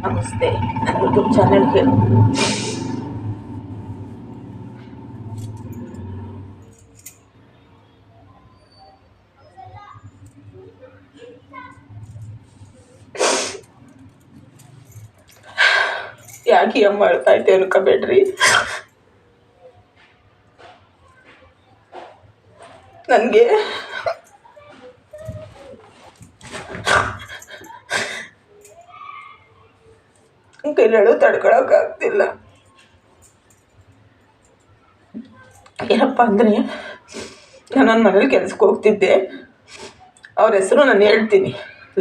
ನಮಸ್ತೆ, ನನ್ನ ಯೂಟ್ಯೂಬ್ ಚಾನೆಲ್ಗೆ ಯಾಕೆ ಅಮ್ಮ ಅಳ್ತಾ ಐತೆ ಅನ್ಕೋಬೇಡ್ರಿ. ನನಗೆ ಕೈಲಳು ತಡ್ಕೊಳಕ್ಕಾಗ್ತಿಲ್ಲ. ಏನಪ್ಪ ಅಂದರೆ, ನಾನು ನನ್ನ ಮನೇಲಿ ಕೆಲ್ಸಕ್ಕೆ ಹೋಗ್ತಿದ್ದೆ. ಅವ್ರ ಹೆಸರು ನಾನು ಹೇಳ್ತೀನಿ,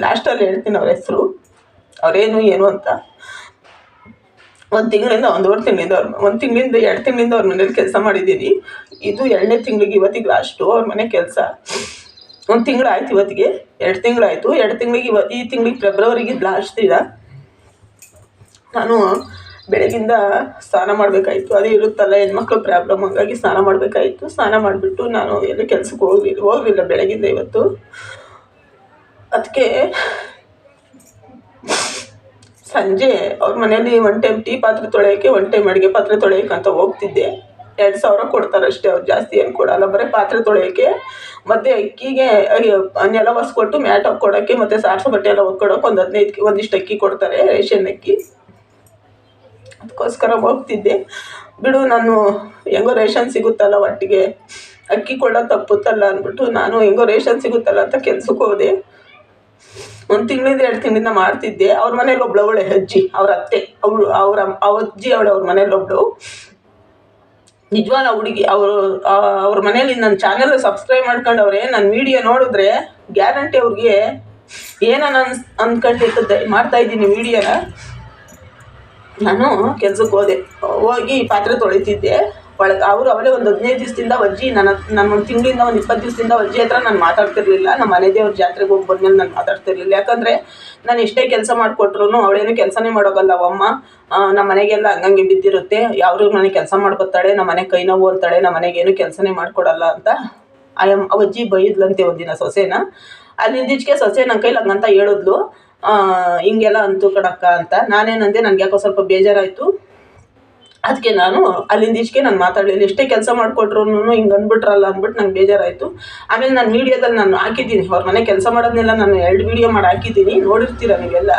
ಲಾಸ್ಟಲ್ಲಿ ಹೇಳ್ತೀನಿ ಅವ್ರ ಹೆಸರು, ಅವರೇನು ಏನು ಅಂತ. ಒಂದು ತಿಂಗಳಿಂದ 2 ತಿಂಗಳಿಂದ ಅವ್ರ ಮನೇಲಿ ಕೆಲಸ ಮಾಡಿದ್ದೀನಿ. ಇದು 2ನೇ ತಿಂಗಳಿಗೆ, ಇವತ್ತಿಗೆ ಲಾಸ್ಟು ಅವ್ರ ಮನೆ ಕೆಲಸ. 1 ತಿಂಗಳು ಆಯ್ತು, ಇವತ್ತಿಗೆ 2 ತಿಂಗಳಾಯಿತು. 2 ತಿಂಗಳಿಗೆ ಈ ತಿಂಗಳಿಗೆ ಫೆಬ್ರವರಿಗೆ ಲಾಸ್ಟ್ ದಿನ ನಾನು ಬೆಳಗಿಂದ ಸ್ನಾನ ಮಾಡಬೇಕಾಯ್ತು. ಅದೇ ಇರುತ್ತಲ್ಲ ಹೆಣ್ಮಕ್ಳು ಪ್ರಾಬ್ಲಮ್, ಹಾಗಾಗಿ ಸ್ನಾನ ಮಾಡಬೇಕಾಯ್ತು. ಸ್ನಾನ ಮಾಡಿಬಿಟ್ಟು ನಾನು ಎಲ್ಲಿ ಕೆಲ್ಸಕ್ಕೆ ಹೋಗಲಿಲ್ಲ ಬೆಳಗಿಂದ ಇವತ್ತು. ಅದಕ್ಕೆ ಸಂಜೆ ಅವ್ರ ಮನೇಲಿ 1 ಟೈಮ್ ಟೀ ಪಾತ್ರೆ ತೊಳೆಯೋಕ್ಕೆ, 1 ಟೈಮ್ ಅಡುಗೆ ಪಾತ್ರೆ ತೊಳೆಯೋಕ್ಕೆ ಅಂತ ಹೋಗ್ತಿದ್ದೆ. 2,000 ಕೊಡ್ತಾರೆ ಅಷ್ಟೇ, ಅವ್ರು ಜಾಸ್ತಿ ಏನು ಕೊಡೋಲ್ಲ. ಬರೀ ಪಾತ್ರೆ ತೊಳೆಯೋಕ್ಕೆ ಮತ್ತು ಅಕ್ಕಿಗೆ ನೆಲ ಒರೆಸ್ಕೊಟ್ಟು ಮ್ಯಾಟ್ ಹಾಕ್ಕೊಡೋಕ್ಕೆ ಮತ್ತು ಸಾರಿಸೋ ಬಟ್ಟೆ ಎಲ್ಲ ಒಕ್ಕೊಡೋಕೆ ಒಂದಿಷ್ಟು ಅಕ್ಕಿ ಕೊಡ್ತಾರೆ, ರೇಷನ್ ಅಕ್ಕಿ. ಅದಕ್ಕೋಸ್ಕರ ಹೋಗ್ತಿದ್ದೆ. ಬಿಡು, ನಾನು ಹೆಂಗೋ ರೇಷನ್ ಸಿಗುತ್ತಲ್ಲ, ಒಟ್ಟಿಗೆ ಅಕ್ಕಿ ಕೊಡೋದು ತಪ್ಪುತ್ತಲ್ಲ ಅಂದ್ಬಿಟ್ಟು ನಾನು ಹೆಂಗೋ ರೇಷನ್ ಸಿಗುತ್ತಲ್ಲ ಅಂತ ಕೆಲ್ಸಕ್ಕೆ ಹೋದೆ. 1 ತಿಂಗಳಿಂದ 2 ತಿಂಗಳಿಂದ ಮಾಡ್ತಿದ್ದೆ. ಅವ್ರ ಮನೇಲಿ ಒಬ್ಳವಳೆ ಅಜ್ಜಿ, ಅವ್ರ ಅತ್ತೆ, ಅವ್ರ ಅಜ್ಜಿ ಅವ್ರ ಮನೇಲಿ ಒಬ್ಳು. ನಿಜವಾದ ಹುಡುಗಿ. ಅವ್ರ ಮನೇಲಿ ನನ್ನ ಚಾನೆಲ್ ಸಬ್ಸ್ಕ್ರೈಬ್ ಮಾಡ್ಕೊಂಡವ್ರೆ. ನನ್ನ ವೀಡಿಯೋ ನೋಡಿದ್ರೆ ಗ್ಯಾರಂಟಿ ಅವ್ರಿಗೆ ಏನನ್ನ ಅಂದ್ಕೊಂಡಿರ್ತದೆ ಮಾಡ್ತಾಯಿದ್ದೀನಿ ವೀಡಿಯೋನ. ನಾನು ಕೆಲ್ಸಕ್ಕೆ ಹೋಗಿ ಪಾತ್ರೆ ತೊಳಿತಿದ್ದೆ. ಅವರೇ ಒಂದು 15 ದಿವಸದಿಂದ ಅಜ್ಜಿ ನಾನು 1 ತಿಂಗಳಿಂದ 20 ದಿವಸದಿಂದ ಅಜ್ಜಿ ಹತ್ರ ನಾನು ಮಾತಾಡ್ತಿರ್ಲಿಲ್ಲ. ನಮ್ಮ ಮನೆ ದೇವ್ರ ಜಾತ್ರೆಗೆ ಹೋಗಿ ಬಂದಮೇಲೆ ನಾನು ಮಾತಾಡ್ತಿರ್ಲಿಲ್ಲ. ಯಾಕಂದರೆ ನಾನು ಎಷ್ಟೇ ಕೆಲಸ ಮಾಡಿಕೊಟ್ರು ಅವಳೇನು ಕೆಲಸನೇ ಮಾಡೋಗಲ್ಲ ಅವಮ್ಮ. ನಮ್ಮ ಮನೆಗೆಲ್ಲ ಹಂಗಂಗೆ ಬಿದ್ದಿರುತ್ತೆ. ಯಾವ್ರ ಮನೆ ಕೆಲಸ ಮಾಡ್ಕೊತಾಳೆ, ನಮ್ಮ ಮನೆ ಕೈ ನೋವು ಅಂತಾಳೆ, ನಮ್ಮ ಮನೆಗೇನು ಕೆಲಸನೇ ಮಾಡಿಕೊಡಲ್ಲ ಅಂತ ಅಜ್ಜಿ ಬೈದ್ಲಂತೆ ಒಂದಿನ ಸೊಸೆನ. ಅಲ್ಲಿಂದೀಚೆಗೆ ಸೊಸೆ ನನ್ನ ಕೈಲಿ ಹಂಗಂತ ಹೇಳಿದ್ಲು, ಹಿಂಗೆಲ್ಲ ಅಂತು ಕಣಕ್ಕ ಅಂತ. ನಾನೇನಂದೆ, ನನಗೆ ಯಾಕೋ ಸ್ವಲ್ಪ ಬೇಜಾರಾಯಿತು. ಅದಕ್ಕೆ ನಾನು ಅಲ್ಲಿಂದೀಚೆಗೆ ನಾನು ಮಾತಾಡಲಿಲ್ಲ. ಎಷ್ಟೇ ಕೆಲಸ ಮಾಡಿಕೊಟ್ರು ಹಿಂಗೆ ಅಂದ್ಬಿಟ್ರಲ್ಲ ಅಂದ್ಬಿಟ್ಟು ನಂಗೆ ಬೇಜಾರಾಯಿತು. ಆಮೇಲೆ ನಾನು ವೀಡಿಯೋದಲ್ಲಿ ನಾನು ಹಾಕಿದ್ದೀನಿ, ಅವ್ರ ಮನೆ ಕೆಲಸ ಮಾಡೋದನ್ನೆಲ್ಲ ನಾನು 2 ವೀಡಿಯೋ ಮಾಡಿ ಹಾಕಿದ್ದೀನಿ, ನೋಡಿರ್ತೀರ ನೀವೆಲ್ಲ.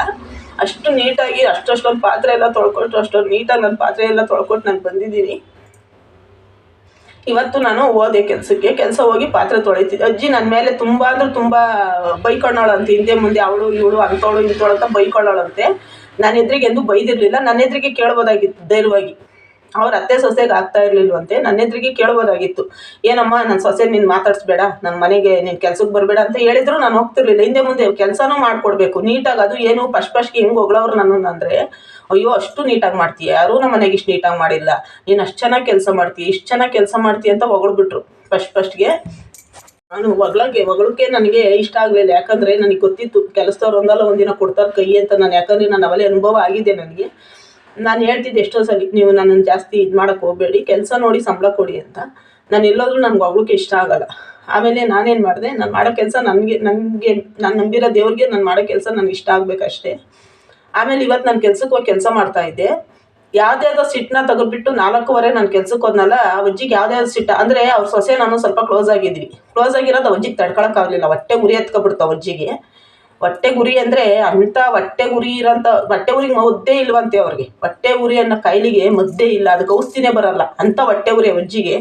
ಅಷ್ಟು ನೀಟಾಗಿ ಅಷ್ಟೊಂದು ಪಾತ್ರೆ ಎಲ್ಲ ತೊಳ್ಕೊಟ್ಟು, ಅಷ್ಟೊಂದು ನೀಟಾಗಿ ನನ್ನ ಪಾತ್ರೆ ಎಲ್ಲ ತೊಳ್ಕೊಟ್ಟು ನಾನು ಬಂದಿದ್ದೀನಿ. ಇವತ್ತು ನಾನು ಹೋದೆ ಕೆಲಸ ಹೋಗಿ ಪಾತ್ರೆ ತೊಳಿತಿದ್ದೆ. ಅಜ್ಜಿ ನನ್ನ ಮೇಲೆ ತುಂಬ ಅಂದ್ರೆ ತುಂಬ ಬೈಕೊಳ್ಳೋಳಂತೆ. ಹಿಂದೆ ಮುಂದೆ ಅವಳು ಇವಳು ಅಂಥವಳು ಇಂಥವಳು ಅಂತ ಬೈಕೊಳ್ಳೋಳಂತೆ. ನನ್ನ ಎದುರಿಗೆ ಎಂದೂ ಬೈದಿರಲಿಲ್ಲ. ನನ್ನ ಎದುರಿಗೆ ಕೇಳ್ಬೋದಾಗಿತ್ತು ಧೈರ್ಯವಾಗಿ. ಅವ್ರ ಅತ್ತೆ ಸೊಸೆಗೆ ಆಗ್ತಾ ಇರಲಿಲ್ವಂತೆ. ನನ್ನ ಎದುರಿಗೆ ಕೇಳ್ಬೋದಾಗಿತ್ತು, ಏನಮ್ಮ ನನ್ನ ಸೊಸೆ ನೀನು ಮಾತಾಡಿಸ್ಬೇಡ, ನನ್ನ ಮನೆಗೆ ನೀನು ಕೆಲ್ಸಕ್ಕೆ ಬರಬೇಡ ಅಂತ ಹೇಳಿದ್ರು ನಾನು ಹೋಗ್ತಿರ್ಲಿಲ್ಲ. ಹಿಂದೆ ಮುಂದೆ ಕೆಲಸನೂ ಮಾಡಿಕೊಡ್ಬೇಕು ನೀಟಾಗಿ. ಅದು ಏನು ಫಸ್ಟ್ಗೆ ಹೆಂಗೆ ಹೊಗಳವ್ರು ನನ್ನನ್ನು ಅಂದರೆ, ಅಯ್ಯೋ ಅಷ್ಟು ನೀಟಾಗಿ ಮಾಡ್ತೀಯ, ಯಾರೂ ನಮ್ಮ ಮನೆಗೆ ಇಷ್ಟು ನೀಟಾಗಿ ಮಾಡಿಲ್ಲ, ನೀನು ಅಷ್ಟು ಚೆನ್ನಾಗಿ ಕೆಲಸ ಮಾಡ್ತೀಯ, ಇಷ್ಟು ಚೆನ್ನಾಗಿ ಕೆಲಸ ಮಾಡ್ತೀಯ ಅಂತ ಹೊಗಳ್ಬಿಟ್ರು ಫಸ್ಟ್ಗೆ. ನಾನು ಹೊಗಳಕ್ಕೆ ನನಗೆ ಇಷ್ಟ ಆಗಲಿಲ್ಲ. ಯಾಕಂದರೆ ನನಗೆ ಗೊತ್ತಿತ್ತು ಕೆಲಸದವ್ರು ಒಂದಿನ ಕೊಡ್ತಾರೆ ಕೈ ಅಂತ. ಯಾಕಂದರೆ ನಾನು ಅವಲೇ ಅನುಭವ ಆಗಿದೆ ನನಗೆ. ನಾನು ಹೇಳ್ತಿದ್ದೆ ಎಷ್ಟೋ ಸಲ, ನೀವು ನನ್ನನ್ನು ಜಾಸ್ತಿ ಇದು ಮಾಡೋಕ್ಕೆ ಹೋಗಬೇಡಿ, ಕೆಲಸ ನೋಡಿ ಸಂಬಳ ಕೊಡಿ ಅಂತ. ನಾನು ಎಲ್ಲೋದ್ರೂ ನನಗೆ ಹೊಗಳಕ್ಕೆ ಇಷ್ಟ ಆಗೋಲ್ಲ. ಆಮೇಲೆ ನಾನೇನು ಮಾಡಿದೆ, ನಾನು ಮಾಡೋ ಕೆಲಸ ನನಗೆ ನಾನು ನಂಬಿರೋ ದೇವ್ರಿಗೆ ನಾನು ಮಾಡೋ ಕೆಲಸ ನನಗೆ ಇಷ್ಟ ಆಗಬೇಕಷ್ಟೇ. ಆಮೇಲೆ ಇವತ್ತು ನಾನು ಕೆಲ್ಸಕ್ಕೆ ಹೋಗಿ ಕೆಲಸ ಮಾಡ್ತಾಯಿದ್ದೆ. ಯಾವುದ್ಯಾವುದೋ ಸಿಟ್ಟನ್ನ ತೆಗೆದ್ಬಿಟ್ಟು 4:15 ನಾನು ಕೆಲ್ಸಕ್ಕೆ ಹೋದ್ನಲ್ಲ, ಅಜ್ಜಿಗೆ ಯಾವುದ್ಯಾವ್ದು ಸಿಟ್ಟು ಅಂದರೆ, ಅವ್ರ ಸೊಸೆ ನಾನು ಸ್ವಲ್ಪ ಕ್ಲೋಸ್ ಆಗಿರೋದು ಅಜ್ಜಿಗೆ ತಡ್ಕೊಳಕ್ಕಾಗಲಿಲ್ಲ. ಹೊಟ್ಟೆ ಗುರಿ ಎತ್ಕೊಬಿಡ್ತಾವೆ ಅಜ್ಜಿಗೆ. ಹೊಟ್ಟೆ ಗುರಿ ಅಂದರೆ ಅಂಥ ಹೊಟ್ಟೆ ಉರಿಗೆ ಮದ್ದೇ ಇಲ್ವಂತೆ ಅವ್ರಿಗೆ. ಹೊಟ್ಟೆ ಉರಿ ಅನ್ನೋ ಕಾಯಿಲೆಗೆ ಮದ್ದೇ ಇಲ್ಲ, ಅದಕ್ಕೆ ಔಷಧಿನೇ ಬರಲ್ಲ, ಅಂಥ ಹೊಟ್ಟೆ ಉರಿ ಅಜ್ಜಿಗೆ.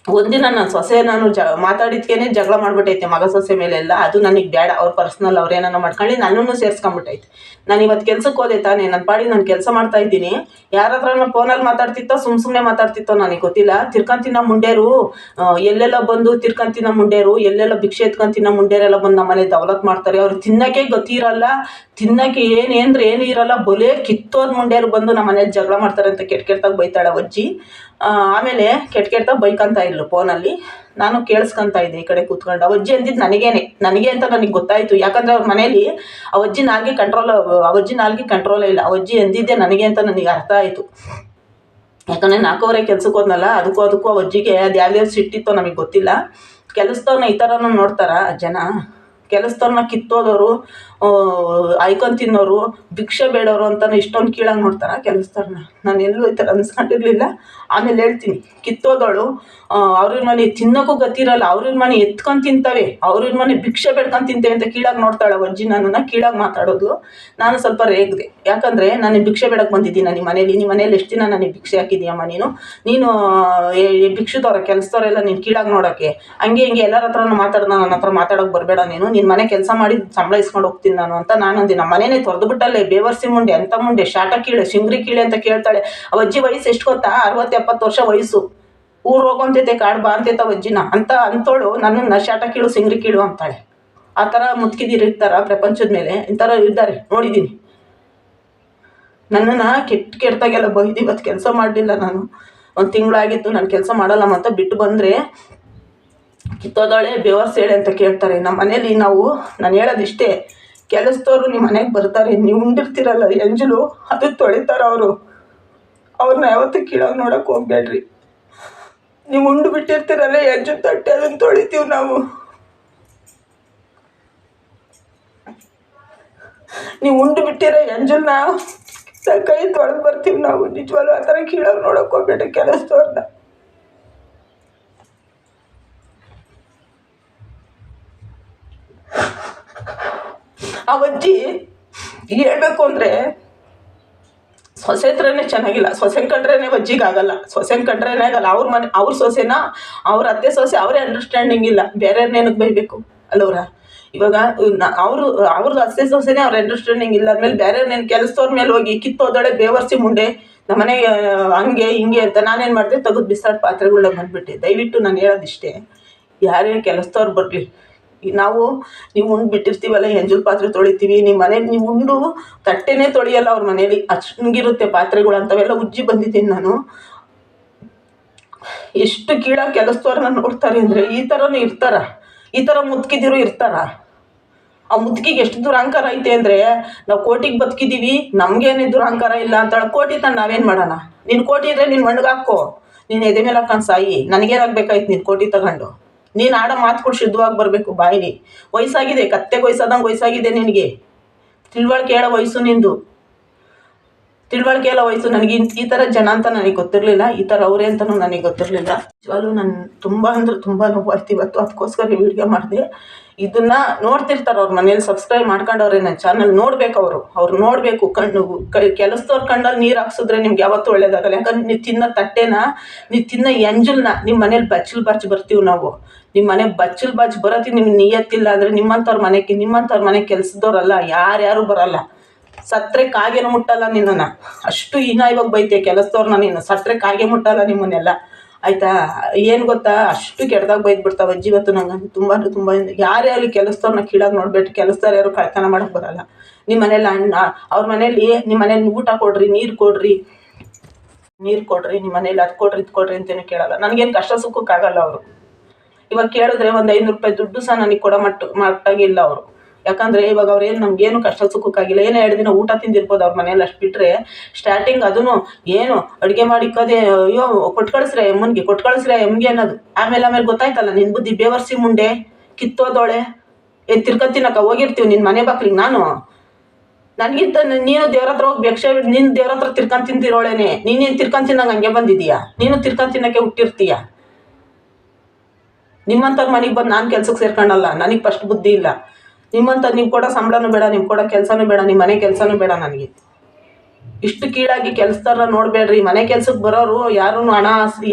ಒಂದಿನ ನನ್ನ ಸೊಸೆ ನಾನು ಮಾತಾಡಿದ್ಕೇನೆ ಜಗಳ ಮಾಡಿಬಿಟ್ಟೈತೆ ಮಗ ಸೊಸೆ ಮೇಲೆಲ್ಲ. ಅದು ನನಗೆ ಬೇಡ. ಅವ್ರ ಪರ್ಸ್ನಲ್ ಅವ್ರೇನೋ ಮಾಡ್ಕೊಳ್ಳಿ, ನನ್ನನ್ನು ಸೇರಿಸ್ಕೊಂಬಿಟ್ಟೈತೆ. ನಾನು ಇವತ್ತು ಕೆಲ್ಸಕ್ಕೆ ಹೋದೆ ತಾನೇ, ನನ್ನ ಪಾಡಿಗೆ ನಾನು ಕೆಲಸ ಮಾಡ್ತಾಯಿದ್ದೀನಿ. ಯಾರ ಹತ್ರ ಫೋನಲ್ಲಿ ಮಾತಾಡ್ತಿತ್ತೋ ಸುಮ್ಮನೆ ಮಾತಾಡ್ತಿತ್ತೋ ನನಗೆ ಗೊತ್ತಿಲ್ಲ. ತಿರ್ಕೊಂತಿನ ಮುಂಡೇರು ಎಲ್ಲೆಲ್ಲ ಬಂದು ತಿರ್ಕೊಂತಿನ ಮುಂಡೇರು, ಎಲ್ಲೆಲ್ಲ ಭಿಕ್ಷೆ ಎತ್ಕೊಂತಿನ ಮುಂಡೇರೆಲ್ಲ ಬಂದು ನಮ್ಮ ಮನೆ ದೌಲತ್ ಮಾಡ್ತಾರೆ. ಅವ್ರು ತಿನ್ನೋಕ್ಕೆ ಗತಿ ಇರಲ್ಲ, ತಿನ್ನೋಕ್ಕೆ ಏನು ಇರಲ್ಲ. ಬೊಲೆ ಕಿತ್ತೋದ್ ಮುಂಡೇರು ಬಂದು ನಮ್ಮ ಮನೇಲಿ ಜಗಳ ಮಾಡ್ತಾರೆ ಅಂತ ಕೆಟ್ಟಾಗಿ ಬೈತಾಳೆ ಅಜ್ಜಿ. ಆಮೇಲೆ ಕೆಟ್ಟಾಗಿ ಬೈಕಂತ ಇದ್ಲು ಫೋನಲ್ಲಿ. ನಾನು ಕೇಳಿಸ್ಕೊತಾ ಇದ್ದೆ ಈ ಕಡೆ ಕೂತ್ಕೊಂಡು. ಅವಜ್ಜಿ ಅಂದಿದ್ದು ನನಗೆ ಅಂತ ನನಗೆ ಗೊತ್ತಾಯಿತು. ಯಾಕಂದರೆ ಅವ್ರ ಮನೇಲಿ ಅವಜ್ಜಿ ನಾಲ್ಗೆ ಕಂಟ್ರೋಲೇ ಇಲ್ಲ. ಅವಜ್ಜಿ ಅಂದಿದ್ದೆ ನನಗೆ ಅಂತ ನನಗೆ ಅರ್ಥ ಆಯಿತು. ಯಾಕಂದರೆ 4:15 ಕೆಲ್ಸಕ್ಕೆ ಹೋದ್ನಲ್ಲ, ಅದಕ್ಕೂ ಅವಜ್ಜಿಗೆ ಅದು ಯಾವ್ಯಾವ ಸಿಟ್ಟಿತ್ತೋ ನಮಗೆ ಗೊತ್ತಿಲ್ಲ. ಕೆಲಸದವ್ರನ್ನ ಈ ಥರನೂ ನೋಡ್ತಾರ ಜನ. ಕೆಲಸದವ್ರನ್ನ ಕಿತ್ತೋದವರು ಆಯ್ಕೊಂಡು ತಿನ್ನೋರು, ಭಿಕ್ಷೆ ಬೇಡೋರು ಅಂತಲೇ ಇಷ್ಟೊಂದು ಕೀಳಾಗಿ ನೋಡ್ತಾರೆ ಕೆಲಸದವ್ರನ್ನ. ನಾನು ಎಲ್ಲೂ ಈ ಥರ ಅನ್ಸ್ಕೊಂಡಿರಲಿಲ್ಲ. ಆಮೇಲೆ ಹೇಳ್ತೀನಿ, ಕಿತ್ತೋದವಳು ಅವ್ರ ಮನೆ ತಿನ್ನೋಕ್ಕೂ ಗತಿರಲ್ಲ, ಅವ್ರ ಮನೆ ಎತ್ಕೊಂಡು ತಿಂತವೆ, ಅವ್ರ ಮನೆ ಭಿಕ್ಷೆ ಬೇಡ್ಕೊಂಡು ತಿಂತೇವೆ ಅಂತ ಕೀಳಾಗಿ ನೋಡ್ತಾಳೆ ಅಜ್ಜಿ. ನನ್ನನ್ನು ಕೀಳಾಗಿ ಮಾತಾಡೋದು. ನಾನು ಸ್ವಲ್ಪ ರೇಗಿದೆ, ಯಾಕಂದರೆ ನಾನು ಭಿಕ್ಷೆ ಬೇಡಕ್ಕೆ ಬಂದಿದ್ದೀನಿ ನಿಮ್ಮ ಮನೇಲಿ ಎಷ್ಟು ದಿನ ನನಗೆ ಭಿಕ್ಷೆ ಹಾಕಿದ್ದೀಯಮ್ಮ ನೀನು ಭಿಕ್ಷುದವ್ರ ಕೆಲಸದವ್ರೆಲ್ಲ ನೀನು ಕೀಳಾಗಿ ನೋಡೋಕ್ಕೆ, ಹಂಗೆ ಹಿಂಗೆ ಎಲ್ಲರ ಹತ್ರನೂ ಮಾತಾಡ್ದು ನನ್ನ ಹತ್ರ ಮಾತಾಡೋಕೆ ಬರಬೇಡ ನೀನು, ನಿನ್ನ ಮನೆ ಕೆಲಸ ಮಾಡಿ ಸಂಬಳ ಇಸ್ಕೊಂಡು ಹೋಗ್ತೀನಿ ನಾನು ಅಂತ ನಾನು ಅಂದೆ. ನಮ್ಮ ಮನೇನೆ ತೊರೆದು ಬಿಟ್ಟಲ್ಲೇ ಬೇವರ್ಸಿ ಮುಂಡೆ ಅಂತ ಮುಂಡೆ ಶಾಟ ಕೀಳೆ ಸಿಂಗ್ರಿ ಕೀಳೆ ಅಂತ ಕೇಳ್ತಾಳೆ. ಅಜ್ಜಿ ವಯಸ್ಸು ಎಷ್ಟು ಗೊತ್ತಾ? 60-70 ವರ್ಷ ವಯಸ್ಸು. ಊರು ಹೋಗೋಂತೈತೆ ಕಾಡು ಬಾ ಅಂತೈತೆ ಅಜ್ಜಿನ ಅಂತೋಳು ನನ್ನನ್ನು ಶಾಟ ಕೀಳು ಸಿಂಗ್ರಿ ಕೀಳು ಅಂತಾಳೆ. ಆ ಥರ ಮುತ್ಕಿದಿರು ಇರ್ತಾರ ಪ್ರಪಂಚದ ಮೇಲೆ? ಇಂಥರ ಇದ್ದಾರೆ, ನೋಡಿದ್ದೀನಿ. ನನ್ನನ್ನು ಕೆಟ್ಟಾಗೆಲ್ಲ ಬೈದು ಇವತ್ತು ಕೆಲಸ ಮಾಡಲಿಲ್ಲ. ನಾನು 1 ತಿಂಗಳಾಗಿತ್ತು ನಾನು ಕೆಲಸ ಮಾಡಲ್ಲಮ್ಮ ಅಂತ ಬಿಟ್ಟು ಬಂದರೆ ಕಿತ್ತೋದಳೆ ಬೇವರ್ಸ್ ಹೇಳೆ ಅಂತ ಕೇಳ್ತಾರೆ. ನಮ್ಮ ಮನೇಲಿ ನಾನು ಹೇಳೋದಿಷ್ಟೇ, ಕೆಲಸದವರು ನಿಮ್ಮ ಮನೆಗೆ ಬರ್ತಾರೆ, ನೀವು ಉಂಡಿರ್ತೀರಲ್ಲ ಎಂಜಲು, ಅದು ತೊಳಿತಾರೆ ಅವ್ರನ್ನ ಯಾವತ್ತೂ ಕೀಳಾಗಿ ನೋಡೋಕೆ ಹೋಗ್ಬೇಡ್ರಿ. ನೀವು ಉಂಡು ಬಿಟ್ಟಿರ್ತೀರಲ್ಲ ಎಂಜು ತಟ್ಟೆ, ಅದನ್ನು ತೊಳಿತೀವಿ ನಾವು. ನೀವು ಉಂಡು ಬಿಟ್ಟಿರೋ ಎಂಜನ್ನ ಕೈ ತೊಳೆದು ಬರ್ತೀವಿ ನಾವು. ನಿಜವಾಗ್ಲೂ ಆ ಥರ ಕೀಳಾಗಿ ನೋಡೋಕೆ ಹೋಗ್ಬೇಡ್ರಿ ಕೆಲಸದವ್ರನ್ನ. ಆ ಅಜ್ಜಿ ಹೇಳ್ಬೇಕು ಅಂದರೆ ಸೊಸೆ ಹತ್ರನೇ ಚೆನ್ನಾಗಿಲ್ಲ, ಸೊಸೆನ ಕಂಡ್ರೇನೆ ಅಜ್ಜಿಗಾಗಲ್ಲ, ಸೊಸೆನ ಕಂಡ್ರೇನೆ ಆಗಲ್ಲ. ಅವ್ರ ಮನೆ ಅವ್ರ ಸೊಸೆನ ಅವ್ರ ಅತ್ತೆ ಸೊಸೆ ಅವರೇ ಅಂಡರ್ಸ್ಟ್ಯಾಂಡಿಂಗ್ ಇಲ್ಲ, ಬೇರೆಯವ್ರನ್ನೇನಕ್ಕೆ ಬೈಬೇಕು ಅಲ್ಲವ್ರ? ಇವಾಗ ಅವ್ರದ್ದು ಅತ್ತೆ ಸೊಸೆನೇ ಅವ್ರ ಅಂಡರ್ಸ್ಟ್ಯಾಂಡಿಂಗ್ ಇಲ್ಲ ಅಂದಮೇಲೆ ಬೇರೆಯವ್ರನ್ನೇನು ಕೆಲಸದವ್ರ ಮೇಲೆ ಹೋಗಿ ಕಿತ್ತೋದಳೆ ಬೇವರ್ಸಿ ಮುಂಡೆ ನಮ್ಮ ಮನೆಗೆ ಹಂಗೆ ಹಿಂಗೆ ಅಂತ ನಾನೇನು ಮಾಡಿದೆ, ತೆಗೆದು ಬಿಸಾಡು ಪಾತ್ರೆಗಳನ್ನ ಬಂದುಬಿಟ್ಟೆ. ದಯವಿಟ್ಟು ನಾನು ಹೇಳೋದಿಷ್ಟೇ, ಯಾರೇ ಕೆಲಸದವ್ರು ಬರಲಿ, ನೀವು ಉಂಡು ಬಿಟ್ಟಿರ್ತೀವಲ್ಲ ಎಂಜಲ್ ಪಾತ್ರೆ ತೊಳಿತೀವಿ, ನಿಮ್ಮ ಮನೇಲಿ ನೀವು ಉಂಡು ತಟ್ಟೆನೇ ತೊಳಿಯಲ್ಲ ಅವ್ರ ಮನೇಲಿ, ಅಷ್ಟಂಗಿರುತ್ತೆ ಪಾತ್ರೆಗಳು. ಅಂಥವೆಲ್ಲ ಉಜ್ಜಿ ಬಂದಿದ್ದೀನಿ ನಾನು. ಎಷ್ಟು ಕೀಳಾಗಿ ಕೆಲಸದವ್ರನ್ನ ನೋಡ್ತಾರೆ ಅಂದರೆ ಈ ಥರನೂ ಇರ್ತಾರ, ಈ ಥರ ಮುತ್ಕಿದಿರು ಇರ್ತಾರ. ಆ ಮುದುಕಿಗೆ ಎಷ್ಟು ದುರಹಂಕಾರ ಐತೆ ಅಂದರೆ, ನಾವು ಕೋಟಿಗೆ ಬದುಕಿದ್ದೀವಿ, ನಮಗೇನೇ ದುರಹಂಕಾರ ಇಲ್ಲ ಅಂತಾಳೆ. ಕೋಟಿ ತಂದು ನಾವೇನು ಮಾಡೋಣ? ನಿನ್ನ ಕೋಟಿ ಇದ್ದರೆ ನಿನ್ನ ಮಣ್ಣಿಗೆ ಹಾಕೋ, ನೀನು ಎದೆ ಮೇಲೆ ಹಾಕೊಂಡು ಸಾಯಿ, ನನಗೇನಾಗಬೇಕಾಯ್ತು ನಿನ್ನ ಕೋಟಿ ತಗೊಂಡು? ನೀನು ಆಡೋ ಮಾತುಗಳು ಶುದ್ಧವಾಗಿ ಬರಬೇಕು ಬಾಯಿಗೆ. ವಯಸ್ಸಾಗಿದೆ, ಕತ್ತೆಗೆ ವಯಸ್ಸಾದಂಗೆ ವಯಸ್ಸಾಗಿದೆ ನಿನಗೆ. ತಿಳುವಳಿಕೆ ಹೇಳೋ ವಯಸ್ಸು ನಿಂದು, ತಿಳುವಳಿಕೆ ಎಲ್ಲ ವಯಸ್ಸು. ನನಗೆ ಈ ಥರ ಜನ ಅಂತ ನನಗೆ ಗೊತ್ತಿರಲಿಲ್ಲ, ಈ ಥರ ಅವರೇ ಅಂತಲೂ ನನಗೆ ಗೊತ್ತಿರಲಿಲ್ಲ. ನಿಜವಾಗ್ಲೂ ನಾನು ತುಂಬ ಅಂದರೆ ತುಂಬ ನೋವಾಯ್ತು ಇವತ್ತು. ಅದಕ್ಕೋಸ್ಕರ ವಿಡಿಯೋ ಮಾಡಿದೆ. ಇದನ್ನು ನೋಡ್ತಿರ್ತಾರೆ ಅವ್ರ ಮನೇಲಿ, ಸಬ್ಸ್ಕ್ರೈಬ್ ಮಾಡ್ಕೊಂಡವ್ರೆ ನನ್ನ ಚಾನಲ್. ನೋಡಬೇಕು ಅವ್ರು ನೋಡಬೇಕು. ಕೆಲಸದವ್ರ ಕಣ್ಣಲ್ಲಿ ನೀರು ಹಾಕ್ಸಿದ್ರೆ ನಿಮ್ಗೆ ಯಾವತ್ತೂ ಒಳ್ಳೇದಾಗಲ್ಲ. ಯಾಕಂದ್ರೆ ನೀವು ತಿನ್ನೋ ತಟ್ಟೆನ, ನೀವು ತಿನ್ನೋ ಎಂಜಲ್ನ ನಿಮ್ಮ ಮನೇಲಿ ಬಚ್ಚಲ್ ಬಾಚಿ ಬರ್ತೀವಿ ನಾವು. ನಿಮ್ಮ ಮನೆಗೆ ಬಚ್ಚಲ್ ಬಾಚಿ ಬರೋತಿ ನಿಮ್ಗೆ ನಿಯತ್ತಿಲ್ಲ ಅಂದರೆ ನಿಮ್ಮಂಥವ್ರ ಮನೆ ಕೆಲಸದವ್ರಲ್ಲ, ಯಾರ್ಯಾರು ಬರಲ್ಲ. ಸತ್ರೆ ಕಾಗೇನು ಮುಟ್ಟಲ್ಲ ನಿನ್ನನ್ನು, ಅಷ್ಟು ಹೀನಾಯವಾಗಿ ಬೈತೆ ಕೆಲಸದವ್ರನ್ನ ನೀನು. ಸತ್ರೆ ಕಾಗೆ ಮುಟ್ಟಲ್ಲ ನಿಮ್ಮನ್ನೆಲ್ಲ, ಆಯಿತಾ? ಏನು ಗೊತ್ತಾ, ಅಷ್ಟು ಕೆಟ್ಟದಾಗ ಬೈದ್ಬಿಡ್ತಾವೆ ಅಜ್ಜಿ. ಇವತ್ತು ನಂಗೆ ತುಂಬ ಯಾರೇ ಆಗಲಿ ಕೆಲಸದವ್ರನ್ನ ಕೀಳಾಗಿ ನೋಡ್ಬೇಡ್ರಿ. ಕೆಲಸದವ್ರು ಯಾರು ಕಳ್ತನ ಮಾಡೋಕ್ಕೆ ಬರಲ್ಲ. ನಿಮ್ಮ ಮನೇಲಿ ಅವ್ರ ಮನೇಲಿ ನಿಮ್ಮ ಮನೇಲಿ ಊಟ ಕೊಡ್ರಿ, ನೀರು ಕೊಡ್ರಿ, ನಿಮ್ಮ ಮನೇಲಿ ಅದು ಕೊಡ್ರಿ ಇದು ಕೊಡ್ರಿ ಅಂತೇನು ಕೇಳಲ್ಲ. ನನಗೇನು ಕಷ್ಟ ಸುಖಕ್ಕಾಗಲ್ಲ ಅವರು. ಇವಾಗ ಕೇಳಿದ್ರೆ ಒಂದು 500 ರೂಪಾಯಿ ದುಡ್ಡು ಸಹ ನನಗೆ ಕೊಡೋ ಮಟ್ಟಾಗಿಲ್ಲ ಅವರು. ಯಾಕಂದರೆ ಇವಾಗ ಅವ್ರೇನು ನಮಗೇನು ಕಷ್ಟ ಸುಖಕ್ಕಾಗಿಲ್ಲ. ಏನೋ 2 ದಿನ ಊಟ ತಿಂದಿರ್ಬೋದು ಅವ್ರ ಮನೇಲಿ, ಅಷ್ಟು ಬಿಟ್ಟರೆ ಸ್ಟಾರ್ಟಿಂಗ್ ಅದೂ ಏನು ಅಡುಗೆ ಮಾಡಿ ಕದೇ ಅಯ್ಯೋ ಕೊಟ್ಟು ಕಳಿಸ್ರೆ ಎಮ್ಗೆ ಅನ್ನೋದು. ಆಮೇಲೆ ಗೊತ್ತಾಯ್ತಲ್ಲ ನಿನ್ನ ಬುದ್ಧಿ ಬೇವರ್ಸಿ ಮುಂಡೆ, ಕಿತ್ತೋದೋಳೆ, ತಿರ್ಕತ್ತಿನಕ್ಕ ಹೋಗಿರ್ತೀವಿ ನಿನ್ನ ಮನೆ ಬಾಕ್ಲಿಗೆ. ನನಗಿಂತ ನೀನು ದೇವ್ರ ಹತ್ರ ಹೋಗಿ ಭಿಕ್ಷೆ ನೀನು ದೇವ್ರ ಹತ್ರ ತಿರ್ಕೊಂಡು ತಿಂತಿರೋಳೇನೆ. ನೀನೇನು ತಿರ್ಕೊಂಡು ತಿನ್ನಂಗೆ ಹಂಗೆ ಬಂದಿದ್ದೀಯಾ? ನೀನು ತಿರ್ಕೊಂಡು ತಿನ್ನೋಕ್ಕೆ ಹುಟ್ಟಿರ್ತೀಯ. ನಿಮ್ಮಂಥವ್ರ ಮನೆಗೆ ಬಂದು ನಾನು ಕೆಲ್ಸಕ್ಕೆ ಸೇರ್ಕೊಂಡಲ್ಲ, ನನಗೆ ಫಸ್ಟ್ ಬುದ್ಧಿ ಇಲ್ಲ. ನಿಮ್ಮಂಥ ನೀವು ಕೊಡೋ ಸಂಬಳನೂ ಬೇಡ, ನೀವು ಕೊಡೋ ಕೆಲಸನೂ ಬೇಡ, ನಿಮ್ಮ ಮನೆ ಕೆಲಸನೂ ಬೇಡ ನನಗೆ. ಇಷ್ಟು ಕೀಳಾಗಿ ಕೆಲಸದಾರ ನೋಡಬೇಡ್ರಿ. ಮನೆ ಕೆಲ್ಸಕ್ಕೆ ಬರೋರು ಯಾರೂ